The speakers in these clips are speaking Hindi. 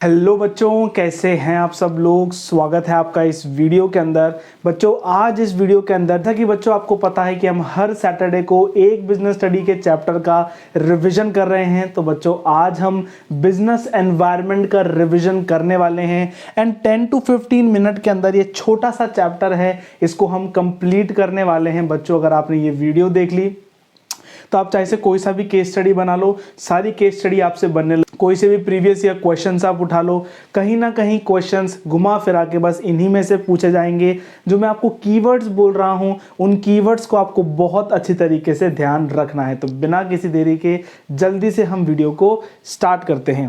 हेलो बच्चों, कैसे हैं आप सब लोग। स्वागत है आपका इस वीडियो के अंदर। बच्चों आज इस वीडियो के अंदर था कि बच्चों आपको पता है कि हम हर सैटरडे को एक बिजनेस स्टडी के चैप्टर का रिवीजन कर रहे हैं। तो बच्चों आज हम बिजनेस एनवायरनमेंट का रिवीजन करने वाले हैं एंड 10 to 15 मिनट के अंदर ये छोटा सा चैप्टर है, इसको हम कंप्लीट करने वाले हैं। बच्चों अगर आपने ये वीडियो देख ली तो आप चाहे से कोई सा भी केस स्टडी बना लो, सारी केस स्टडी आपसे बनने लगे। कोई से भी प्रीवियस ईयर क्वेश्चंस आप उठा लो, कहीं ना कहीं क्वेश्चंस घुमा फिरा के बस इन्हीं में से पूछे जाएंगे। जो मैं आपको कीवर्ड्स बोल रहा हूं उन कीवर्ड्स को आपको बहुत अच्छी तरीके से ध्यान रखना है। तो बिना किसी देरी के जल्दी से हम वीडियो को स्टार्ट करते हैं।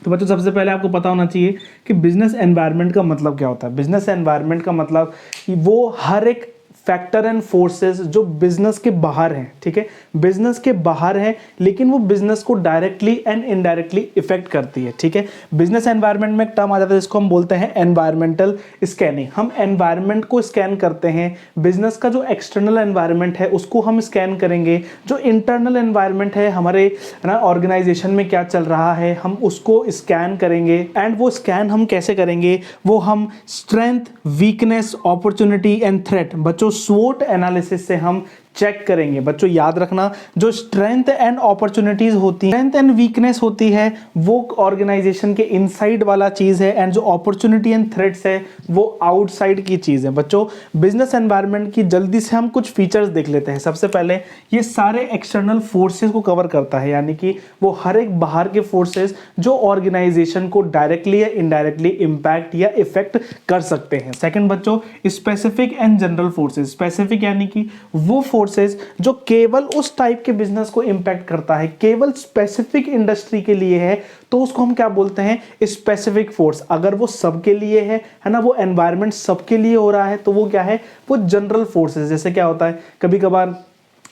तो बच्चों सबसे पहले आपको पता होना चाहिए कि बिजनेस एनवायरनमेंट का मतलब क्या होता है। बिजनेस एनवायरनमेंट का मतलब कि वो हर एक फैक्टर एंड फोर्सेस जो बिजनेस के बाहर हैं, ठीक है, बिजनेस के बाहर है लेकिन वो बिजनेस को डायरेक्टली एंड इनडायरेक्टली इफेक्ट करती है। ठीक है, बिजनेस एनवायरनमेंट में एक टर्म आ जाता है जिसको हम बोलते हैं एनवायरमेंटल स्कैनिंग। हम एनवायरनमेंट को स्कैन करते हैं, बिजनेस का जो एक्सटर्नल एनवायरनमेंट है उसको हम स्कैन करेंगे, जो इंटरनल एनवायरनमेंट है हमारे ना ऑर्गेनाइजेशन में क्या चल रहा है हम उसको स्कैन करेंगे। एंड वो स्कैन हम कैसे करेंगे, वो हम strength, weakness, opportunity and threat, बच्चों स्वोट एनालिसिस से हम चेक करेंगे। बच्चों याद रखना, जो स्ट्रेंथ एंड अपॉर्चुनिटीज होती है, स्ट्रेंथ एंड वीकनेस होती है वो ऑर्गेनाइजेशन के इनसाइड वाला चीज है एंड जो अपॉर्चुनिटी एंड थ्रेट्स है वो आउटसाइड की चीज है। बच्चों बिजनेस एनवायरनमेंट की जल्दी से हम कुछ फीचर्स देख लेते हैं। सबसे पहले ये सारे एक्सटर्नल फोर्सेस को कवर करता है, यानी कि वो हर एक बाहर के फोर्सेस जो ऑर्गेनाइजेशन को डायरेक्टली या इनडायरेक्टली इंपैक्ट या इफेक्ट कर सकते हैं। सेकंड बच्चों specific and general forces. Specific यानी कि वो फोर्सेस जो केवल उस टाइप के बिजनेस को इंपैक्ट करता है, केवल स्पेसिफिक इंडस्ट्री के लिए है, तो उसको हम क्या बोलते हैं, स्पेसिफिक फोर्स। अगर वो सबके लिए है ना, वो एनवायरनमेंट सबके लिए हो रहा है तो वो क्या है, वो जनरल फोर्सेस। जैसे क्या होता है कभी कभार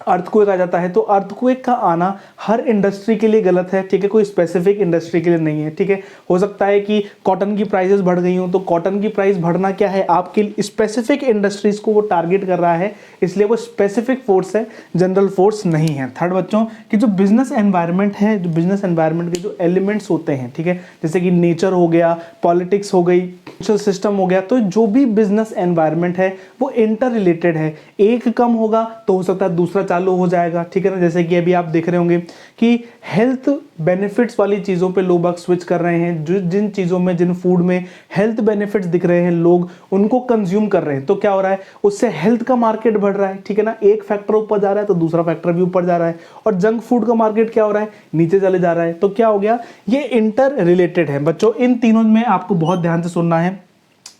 अर्थक्वेक आ जाता है, तो अर्थक्वेक का आना हर इंडस्ट्री के लिए गलत है, ठीक है, कोई स्पेसिफिक इंडस्ट्री के लिए नहीं है। ठीक है, हो सकता है कि कॉटन की प्राइसेस बढ़ गई हो, तो कॉटन की प्राइस बढ़ना क्या है, आपके स्पेसिफिक इंडस्ट्रीज को वो टारगेट कर रहा है, इसलिए वो स्पेसिफिक फोर्स है, जनरल फोर्स नहीं है। थर्ड बच्चों कि जो बिजनेस एनवायरनमेंट है, जो बिजनेस एनवायरनमेंट के जो एलिमेंट्स होते हैं, ठीक है, जैसे कि नेचर हो गया, पॉलिटिक्स हो गई, सोशल सिस्टम हो गया, तो जो भी बिजनेस एनवायरनमेंट है वो इंटर रिलेटेड है। एक कम होगा तो हो सकता है दूसरा चालू हो जाएगा। ठीक है ना, जैसे कि अभी आप देख रहे होंगे कि हेल्थ बेनिफिट्स वाली चीज़ों पे लोग स्विच कर रहे हैं। जो जिन चीज़ों में, जिन फूड में हेल्थ बेनिफिट्स दिख रहे हैं लोग उनको कंज्यूम कर रहे हैं, तो क्या हो रहा है, उससे हेल्थ का मार्केट बढ़ रहा है। ठीक है ना, एक फैक्टर ऊपर जा रहा है तो दूसरा फैक्टर भी ऊपर जा रहा है, और जंक फूड का मार्केट क्या हो रहा है, नीचे चले जा रहा है। तो क्या हो गया, ये इंटर रिलेटेड है। बच्चों इन तीनों में आपको बहुत ध्यान से सुनना है,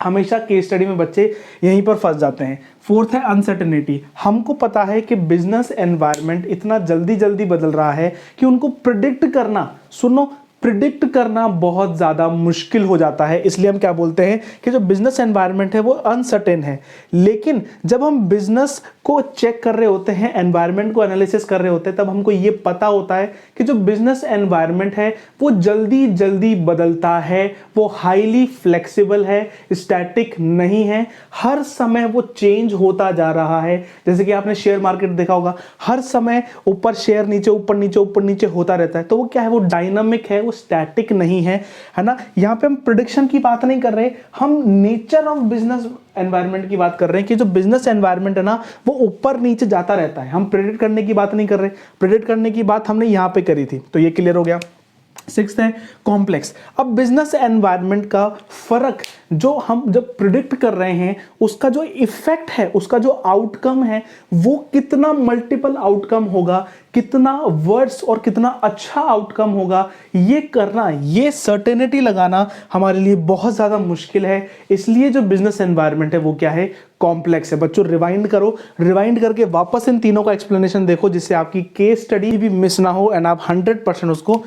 हमेशा केस स्टडी में बच्चे यहीं पर फंस जाते हैं। फोर्थ है अनसर्टेनिटी। हमको पता है कि बिजनेस एनवायरनमेंट इतना जल्दी जल्दी बदल रहा है कि उनको प्रिडिक्ट करना, सुनो, प्रिडिक्ट करना बहुत ज़्यादा मुश्किल हो जाता है। इसलिए हम क्या बोलते हैं कि जो बिजनेस एनवायरनमेंट है वो अनसर्टेन है। लेकिन जब हम बिजनेस को चेक कर रहे होते हैं, एनवायरनमेंट को एनालिसिस कर रहे होते हैं, तब हमको ये पता होता है कि जो बिजनेस एनवायरनमेंट है वो जल्दी जल्दी बदलता है, वो हाईली फ्लेक्सिबल है, स्टैटिक नहीं है, हर समय वो चेंज होता जा रहा है। जैसे कि आपने शेयर मार्केट देखा होगा, हर समय ऊपर शेयर नीचे, ऊपर नीचे, ऊपर नीचे होता रहता है। तो वो क्या है, वो डायनामिक है, स्टैटिक नहीं है, है ना। यहां पे हम प्रेडिक्शन की बात नहीं कर रहे, हम नेचर ऑफ बिजनेस एनवायरनमेंट की बात कर रहे हैं कि जो बिजनेस एनवायरनमेंट है ना वो ऊपर नीचे जाता रहता है। हम प्रेडिक्ट करने की बात नहीं कर रहे, प्रेडिक्ट करने की बात हमने यहां पे करी थी। तो ये क्लियर हो गया। सिक्स्थ है कॉम्प्लेक्स। अब बिजनेस एनवायरनमेंट का फर्क जो हम जब प्रिडिक्ट कर रहे हैं, उसका जो इफेक्ट है, उसका जो आउटकम है, वो कितना मल्टीपल आउटकम होगा, कितना वर्ड्स और कितना अच्छा आउटकम होगा, ये करना, ये सर्टेनिटी लगाना हमारे लिए बहुत ज्यादा मुश्किल है। इसलिए जो बिजनेस एनवायरनमेंट है वो क्या है, कॉम्प्लेक्स है। बच्चों रिवाइंड करो, रिवाइंड करके वापस इन तीनों का एक्सप्लेनेशन देखो, जिससे आपकी केस स्टडी भी मिस ना हो एंड आप 100% उसको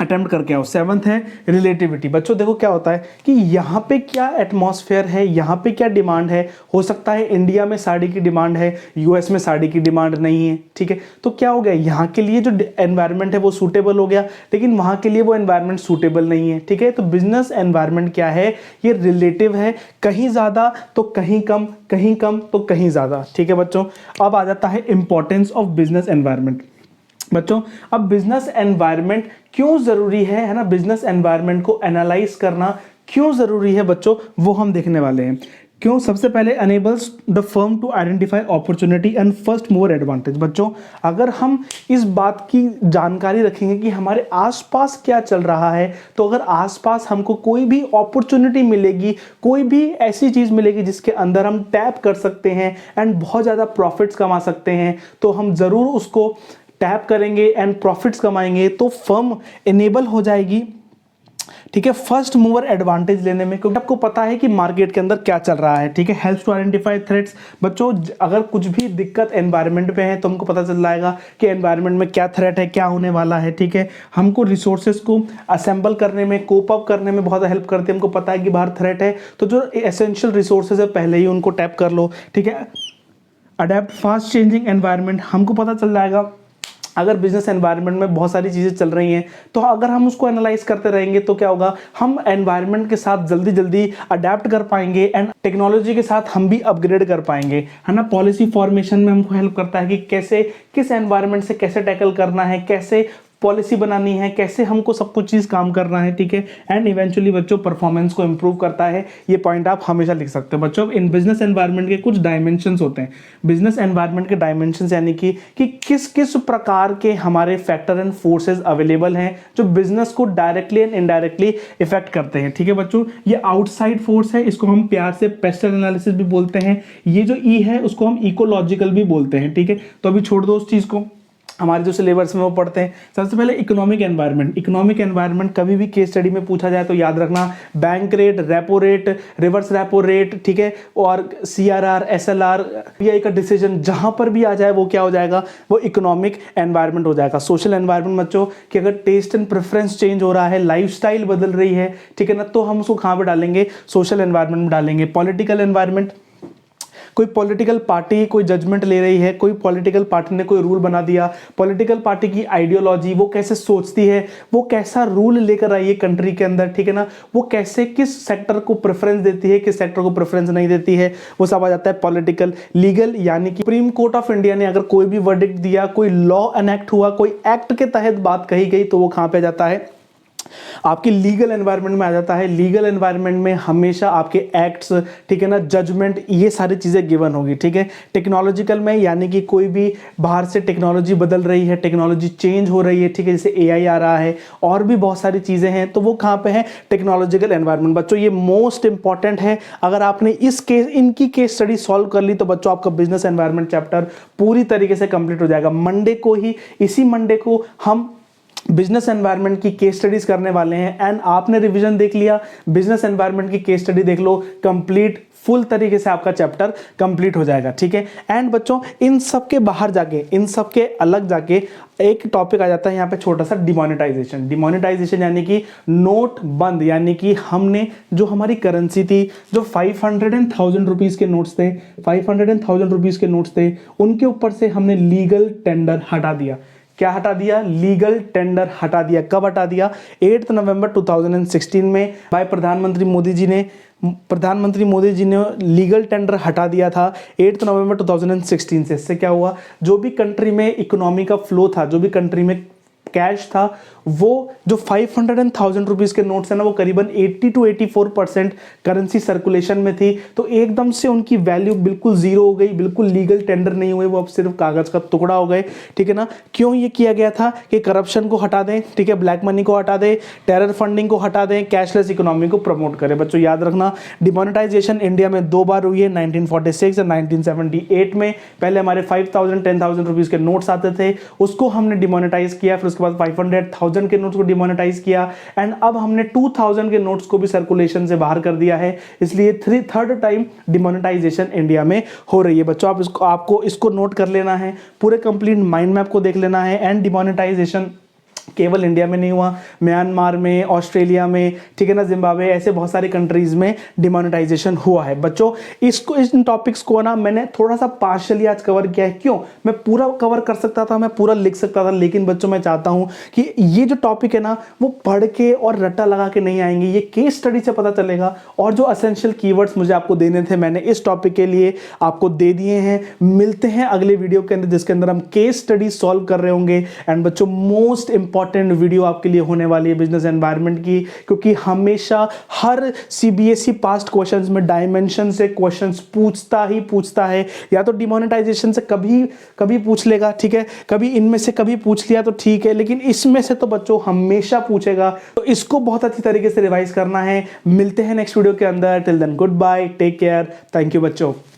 अटेम्प्ट करके आओ। सेवंथ है रिलेटिविटी। बच्चों देखो क्या होता है कि यहाँ पे क्या एटमॉस्फेयर है, यहाँ पे क्या डिमांड है। हो सकता है इंडिया में साड़ी की डिमांड है, यूएस में साड़ी की डिमांड नहीं है। ठीक है, तो क्या हो गया, यहाँ के लिए जो एनवायरनमेंट है वो सूटेबल हो गया, लेकिन वहाँ के लिए वो एनवायरनमेंट सूटेबल नहीं है। ठीक है, तो बिजनेस एनवायरनमेंट क्या है, ये रिलेटिव है, कहीं ज़्यादा तो कहीं कम, कहीं कम तो कहीं ज़्यादा। ठीक है बच्चों, अब आ जाता है इंपॉर्टेंस ऑफ बिजनेस एनवायरनमेंट। बच्चों अब बिजनेस एनवायरनमेंट क्यों जरूरी है ना, बिजनेस एनवायरनमेंट को एनालाइज करना क्यों जरूरी है बच्चों, वो हम देखने वाले हैं। क्यों? सबसे पहले enables the firm to identify opportunity and first mover advantage. बच्चों अगर हम इस बात की जानकारी रखेंगे कि हमारे आसपास क्या चल रहा है, तो अगर आसपास हमको कोई भी अपॉर्चुनिटी मिलेगी, कोई भी ऐसी चीज मिलेगी जिसके अंदर हम टैप कर सकते हैं एंड बहुत ज्यादा प्रॉफिट्स कमा सकते हैं, तो हम जरूर उसको टैप करेंगे एंड प्रॉफिट्स कमाएंगे, तो फर्म इनेबल हो जाएगी, ठीक है, फर्स्ट मूवर एडवांटेज लेने में, क्योंकि आपको पता है कि मार्केट के अंदर क्या चल रहा है, ठीक है। Helps to identify threats. बच्चों अगर कुछ भी दिक्कत एनवायरनमेंट पे है तो हमको पता चल जाएगा कि एनवायरनमेंट में क्या थ्रेट है, क्या होने वाला है, ठीक है। हमको रिसोर्सेज को असेंबल करने में, कोप अप करने में बहुत हेल्प करते हैं। हमको पता है कि बाहर थ्रेट है, तो जो एसेंशियल रिसोर्सेज है पहले ही उनको टैप कर लो, ठीक है। अडेप्ट फास्ट चेंजिंग एनवायरनमेंट, हमको पता चल जाएगा अगर बिजनेस एनवायरनमेंट में बहुत सारी चीज़ें चल रही हैं, तो अगर हम उसको एनालाइज करते रहेंगे तो क्या होगा, हम एनवायरनमेंट के साथ जल्दी जल्दी अडेप्ट कर पाएंगे एंड टेक्नोलॉजी के साथ हम भी अपग्रेड कर पाएंगे, है ना। पॉलिसी फॉर्मेशन में हमको हेल्प करता है कि कैसे, किस एनवायरनमेंट से कैसे टैकल करना है, कैसे पॉलिसी बनानी है, कैसे हमको सब कुछ चीज़ काम करना है, ठीक है। एंड इवेंचुअली बच्चों परफॉर्मेंस को इंप्रूव करता है। ये पॉइंट आप हमेशा लिख सकते हो बच्चों। इन बिजनेस एनवायरनमेंट के कुछ डायमेंशंस होते हैं। बिजनेस एनवायरनमेंट के डायमेंशंस यानी कि किस किस प्रकार के हमारे फैक्टर एंड फोर्सेज अवेलेबल हैं जो बिजनेस को डायरेक्टली एंड इनडायरेक्टली इफेक्ट करते हैं, ठीक है बच्चों। ये आउटसाइड फोर्स है, इसको हम प्यार से पेस्टल एनालिसिस भी बोलते हैं। ये जो ई है उसको हम इकोलॉजिकल भी बोलते हैं, ठीक है। तो अभी छोड़ दो उस चीज़ को, हमारे जो सिलेबस में वो पढ़ते हैं। सबसे पहले इकोनॉमिक एनवायरनमेंट। इकोनॉमिक एनवायरनमेंट कभी भी केस स्टडी में पूछा जाए तो याद रखना, bank rate, repo rate, reverse repo rate, ठीक है, और सीआरआर, एसएलआर, आरबीआई का डिसीजन, जहां पर भी आ जाए वो क्या हो जाएगा, वो इकोनॉमिक एनवायरनमेंट हो जाएगा। सोशल एनवायरनमेंट बच्चों कि अगर टेस्ट एंड प्रेफरेंस चेंज हो रहा है, लाइफस्टाइल बदल रही है, ठीक है ना, तो हम उसको कहां पे डालेंगे, सोशल एनवायरनमेंट में डालेंगे। पॉलिटिकल एनवायरनमेंट, कोई पॉलिटिकल पार्टी कोई जजमेंट ले रही है, कोई पॉलिटिकल पार्टी ने कोई रूल बना दिया, पॉलिटिकल पार्टी की आइडियोलॉजी, वो कैसे सोचती है, वो कैसा रूल लेकर आई है कंट्री के अंदर, ठीक है ना, वो कैसे किस सेक्टर को प्रेफरेंस देती है, किस सेक्टर को प्रेफरेंस नहीं देती है, वो सब आ जाता है पॉलिटिकल। लीगल यानी कि सुप्रीम कोर्ट ऑफ इंडिया ने अगर कोई भी वर्डिक्ट दिया, कोई लॉ एनेक्ट हुआ, कोई एक्ट के तहत बात कही गई, तो वो कहां पे जाता है, आपके लीगल एनवायरनमेंट में आ जाता है। लीगल एनवायरनमेंट में हमेशा आपके एक्ट्स, ठीक है ना, जजमेंट, ये सारी चीजें गिवन होगी, ठीक है। टेक्नोलॉजिकल में यानी कि कोई भी बाहर से टेक्नोलॉजी बदल रही है, टेक्नोलॉजी चेंज हो रही है, ठीक है, जैसे एआई आ रहा है और भी बहुत सारी चीजें हैं, तो वो कहां पे है, टेक्नोलॉजिकल एनवायरनमेंट। बच्चों ये मोस्ट इंपॉर्टेंट है। अगर आपने इनकी केस स्टडी सॉल्व कर ली तो बच्चों आपका बिजनेस एनवायरनमेंट चैप्टर पूरी तरीके से कंप्लीट हो जाएगा। मंडे को ही, इसी मंडे को हम बिजनेस एनवायरनमेंट की केस स्टडीज करने वाले हैं एंड आपने रिवीजन देख लिया, बिजनेस एनवायरनमेंट की केस स्टडी देख लो, कंप्लीट फुल तरीके से आपका चैप्टर कंप्लीट हो जाएगा, ठीक है। एंड बच्चों इन सब के बाहर जाके, इन सब के अलग जाके एक टॉपिक आ जाता है यहाँ पे छोटा सा, डिमोनेटाइजेशन। डिमोनेटाइजेशन यानी कि नोट बंद, यानी कि हमने जो हमारी करेंसी थी, जो 500 एंड 1000 रुपीज के नोट्स थे, 500 एंड 1000 रुपीज के नोट्स थे, उनके ऊपर से हमने लीगल टेंडर हटा दिया। क्या हटा दिया, लीगल टेंडर हटा दिया। कब हटा दिया, 8 नवंबर 2016 में भाई प्रधानमंत्री मोदी जी ने लीगल टेंडर हटा दिया था 8 नवंबर 2016 से। इससे क्या हुआ, जो भी कंट्री में इकोनॉमी का फ्लो था, जो भी कंट्री में कैश था, वो जो 500 एंड 1000 रुपीज के नोट्स है ना, वो करीबन 80 to 84% करेंसी सर्कुलेशन में थी, तो एकदम से उनकी वैल्यू बिल्कुल जीरो हो गई, बिल्कुल लीगल टेंडर नहीं हुए, वो अब सिर्फ कागज का टुकड़ा हो गए, ठीक है ना। क्यों ये किया गया था कि करप्शन को हटा दें, ठीक है, ब्लैक मनी को हटा दें, टेरर फंडिंग को हटा दें, कैशलेस इकोनॉमी को प्रमोट करें। बच्चों याद रखना, डिमोनेटाइजेशन इंडिया में 2 बार हुई है, 1946 और 1978 में। पहले हमारे 5000 10,000 रुपीज के नोट्स आते थे, उसको हमने डिमोनेटाइज किया, फिर उसके बाद 500,000 के नोट्स को डिमोनेटाइज किया एंड अब हमने 2000 के नोट्स को भी सर्कुलेशन से बाहर कर दिया है। इसलिए थर्ड टाइम डिमोनेटाइजेशन इंडिया में हो रही है। बच्चों आपको इसको नोट कर लेना है, पूरे कंप्लीट माइंड मैप को देख लेना है। एंड डिमोनेटाइजेशन केवल इंडिया में नहीं हुआ, म्यांमार में, ऑस्ट्रेलिया में, ठीक है ना, जिम्बाब्वे, ऐसे बहुत सारी कंट्रीज में डिमोनेटाइजेशन हुआ है। बच्चों इन टॉपिक्स को ना मैंने थोड़ा सा पार्शियली आज कवर किया है। क्यों? मैं पूरा कवर कर सकता था, मैं पूरा लिख सकता था, लेकिन बच्चों मैं चाहता हूं कि ये जो टॉपिक है ना वो पढ़ के और रट्टा लगा के नहीं आएंगे, ये केस स्टडी से पता चलेगा। और जो असेंशियल कीवर्ड्स मुझे आपको देने थे मैंने इस टॉपिक के लिए आपको दे दिए हैं। मिलते हैं अगले वीडियो के अंदर जिसके अंदर हम केस स्टडी सॉल्व कर रहे होंगे। एंड बच्चों मोस्ट इंपॉर्टेंट वीडियो आपके लिए होने वाली है बिजनेस एनवायरनमेंट की, क्योंकि हमेशा हर सीबीएसई पास्ट क्वेश्चंस में डायमेंशन से क्वेश्चंस पूछता है। या तो डिमोनेटाइजेशन से कभी पूछ लेगा, ठीक है, कभी इनमें से कभी पूछ लिया तो ठीक है, लेकिन इसमें से तो बच्चों हमेशा पूछेगा। तो इसको बहुत अच्छी तरीके से रिवाइज करना है। मिलते हैं नेक्स्ट वीडियो के अंदर। Till then goodbye, take care, thank you बच्चों।